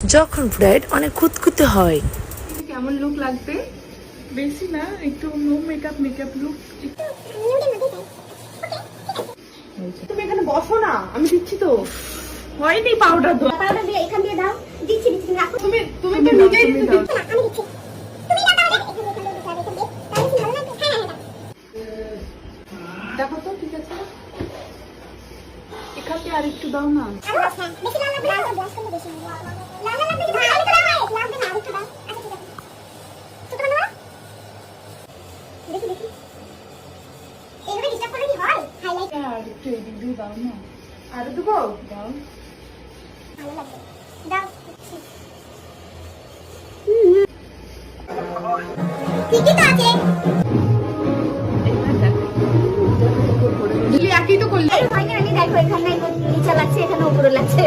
যখন ব্রাইড অনেক খুঁতখুঁতে হয়। কেমন লুক লাগবে? বেশি না, একটু নো মেকআপ লুক। তুমি এখানে বসো না, আমি দিচ্ছি তো। হয়নি পাউডার দাও, পাউডার দিয়ে এখান দিয়ে দাও। দিচ্ছি রাখো। তুমি তো নিজেই দিচ্ছ। আমি দিচ্ছি। তুমি না দাও, এখান দিয়ে দাও, এখান দিয়ে। তাহলে কি ভালো লাগবে? হ্যাঁ। দেখো তো ঠিক আছে। এখানে আর একটু দাও না। বেশি লাল লাগবে না, বস করলে বেশি লাল লাগবে না। আরেকটু দাও, লাগবে না, আরেকটু দাও। আচ্ছা ঠিক আছে। ছোট বানাও। দেখি। এইভাবে ডিস্টার্ব করলে কি হয়? হাইলাইট আর একটু এদিক দিয়ে দাও না। আর দেবো দাও। ভালো লাগবে। দাও। ঠিকই তো আছে। দিলি একই তো করলি। হয়নি দেখো, এখানে নিচে লাগছে, এখানে উপরে লাগছে।